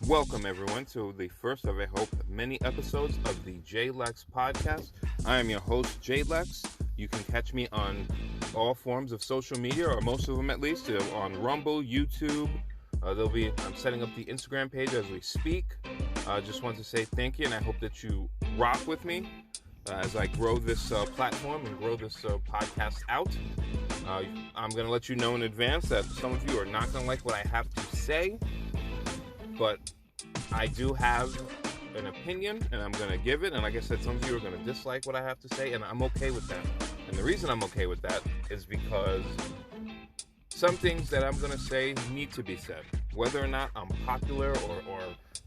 Welcome, everyone, to the first of, I hope, many episodes of the J-Lex podcast. I am your host, J-Lex. You can catch me on all forms of social media, or most of them at least, on Rumble, YouTube. I'm setting up the Instagram page as we speak. I just want to say thank you, and I hope that you rock with me as I grow this platform and grow this podcast out. I'm going to let you know in advance that some of you are not going to like what I have to say, but I do have an opinion, and I'm going to give it. And like I said, some of you are going to dislike what I have to say, and I'm okay with that. And the reason I'm okay with that is because some things that I'm going to say need to be said. Whether or not I'm popular or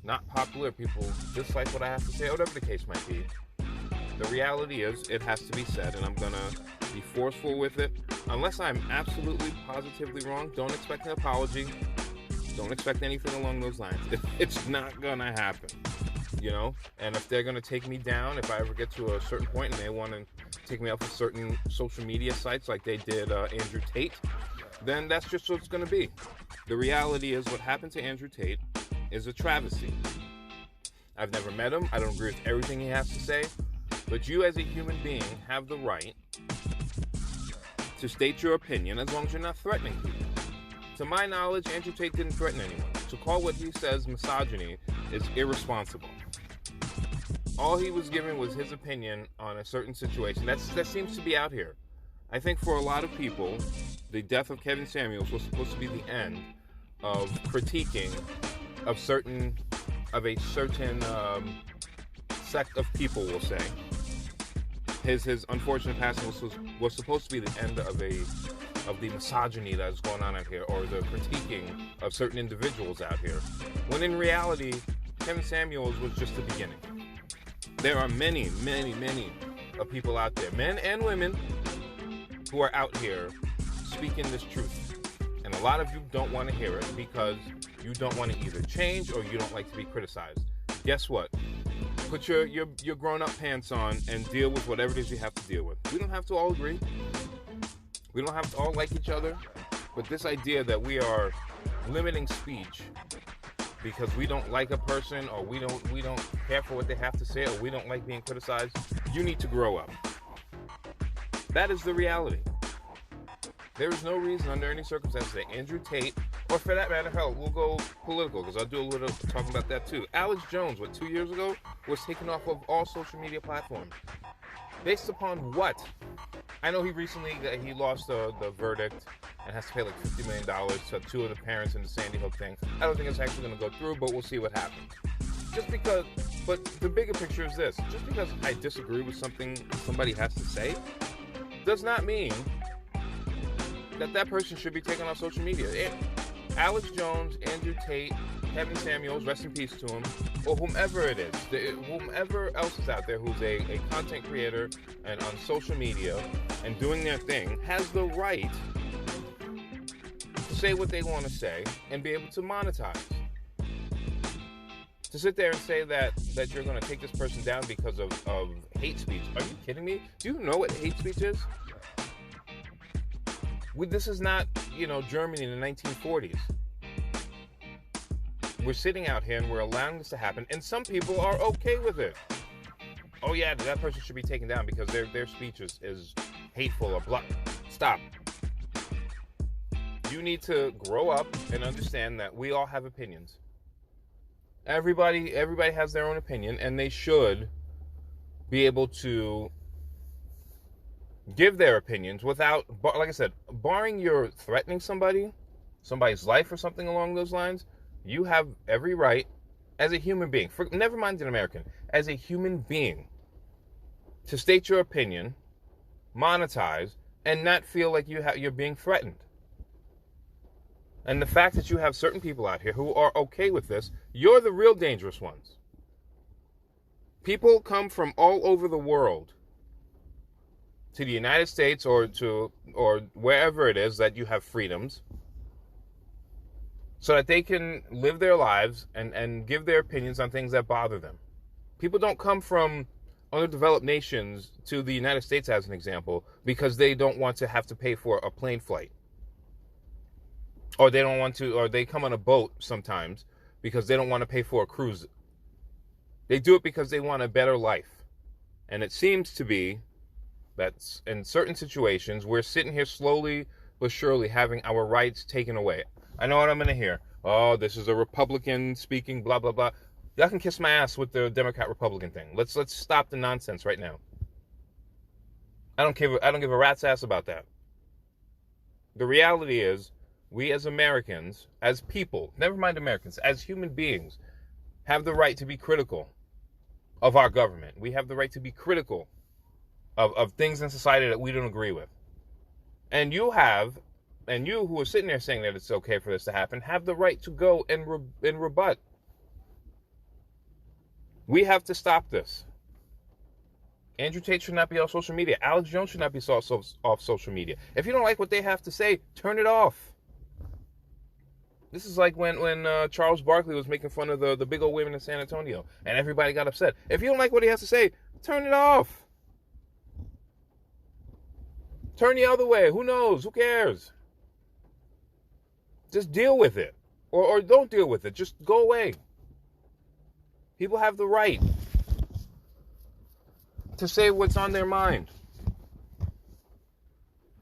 not popular, people dislike what I have to say, whatever the case might be. The reality is it has to be said, and I'm going to be forceful with it. Unless I'm absolutely, positively wrong, don't expect an apology. Don't expect anything along those lines. It's not going to happen, you know? And if they're going to take me down, if I ever get to a certain point and they want to take me off of certain social media sites like they did Andrew Tate, then that's just what it's going to be. The reality is what happened to Andrew Tate is a travesty. I've never met him. I don't agree with everything he has to say. But you as a human being have the right to state your opinion as long as you're not threatening people. To my knowledge, Andrew Tate didn't threaten anyone. To call what he says misogyny is irresponsible. All he was giving was his opinion on a certain situation. That seems to be out here. I think for a lot of people, the death of Kevin Samuels was supposed to be the end of critiquing of a certain sect of people, we'll say. His unfortunate passing was supposed to be the end of the misogyny that's going on out here, or the critiquing of certain individuals out here, when in reality, Kevin Samuels was just the beginning. There are many, many, many of people out there, men and women, who are out here speaking this truth. And a lot of you don't want to hear it because you don't want to either change or you don't like to be criticized. Guess what? Put your grown-up pants on and deal with whatever it is you have to deal with. We don't have to all agree. We don't have to all like each other. But this idea that we are limiting speech because we don't like a person, or we don't care for what they have to say, or we don't like being criticized, you need to grow up. That is the reality. There is no reason under any circumstances that Andrew Tate, or for that matter, hell, we'll go political, because I'll do a little talking about that too. Alex Jones, 2 years ago, was taken off of all social media platforms. Based upon what? I know he lost the verdict and has to pay like $50 million to two of the parents in the Sandy Hook thing. I don't think it's actually going to go through, but we'll see what happens. But the bigger picture is this. Just because I disagree with something somebody has to say does not mean that person should be taken off social media. Alex Jones, Andrew Tate, Kevin Samuels, rest in peace to him, or whomever it is, whomever else is out there who's a content creator and on social media and doing their thing, has the right to say what they want to say and be able to monetize. To sit there and say that you're going to take this person down because of hate speech. Are you kidding me? Do you know what hate speech is? This is not, Germany in the 1940s. We're sitting out here and we're allowing this to happen, and some people are okay with it. Oh yeah, that person should be taken down because their speech is hateful or blunt. Stop. You need to grow up and understand that we all have opinions. Everybody has their own opinion, and they should be able to give their opinions without, like I said, barring you're threatening somebody's life or something along those lines. You have every right as a human being, never mind an American, as a human being, to state your opinion, monetize, and not feel like you're being threatened. And the fact that you have certain people out here who are okay with this, you're the real dangerous ones. People come from all over the world to the United States or wherever it is that you have freedoms, so that they can live their lives and give their opinions on things that bother them. People don't come from underdeveloped nations to the United States, as an example, because they don't want to have to pay for a plane flight. Or they don't want to, or they come on a boat sometimes because they don't want to pay for a cruise. They do it because they want a better life. And it seems to be that in certain situations, we're sitting here slowly but surely having our rights taken away. I know what I'm going to hear. Oh, this is a Republican speaking, blah, blah, blah. Y'all can kiss my ass with the Democrat-Republican thing. Let's stop the nonsense right now. I don't give a rat's ass about that. The reality is, we as Americans, as people, never mind Americans, as human beings, have the right to be critical of our government. We have the right to be critical of things in society that we don't agree with. And you who are sitting there saying that it's okay for this to happen, have the right to go and rebut. We have to stop this. Andrew Tate should not be off social media. Alex Jones should not be off social media. If you don't like what they have to say, turn it off. This is like when Charles Barkley was making fun of the big old women in San Antonio, and everybody got upset. If you don't like what he has to say, turn it off. Turn the other way. Who knows? Who cares? Just deal with it. Or don't deal with it. Just go away. People have the right to say what's on their mind.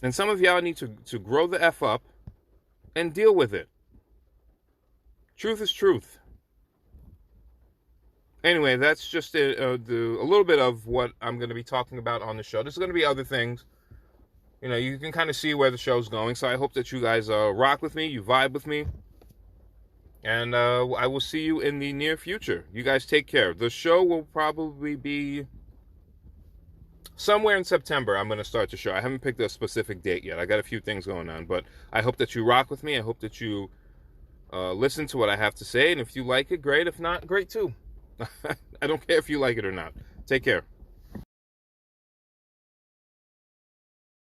And some of y'all need to grow the F up and deal with it. Truth is truth. Anyway, that's just a little bit of what I'm going to be talking about on the show. There's going to be other things. You know, you can kind of see where the show's going. So I hope that you guys rock with me, you vibe with me. And I will see you in the near future. You guys take care. The show will probably be somewhere in September. I'm going to start the show. I haven't picked a specific date yet. I got a few things going on. But I hope that you rock with me. I hope that you listen to what I have to say. And if you like it, great. If not, great too. I don't care if you like it or not. Take care.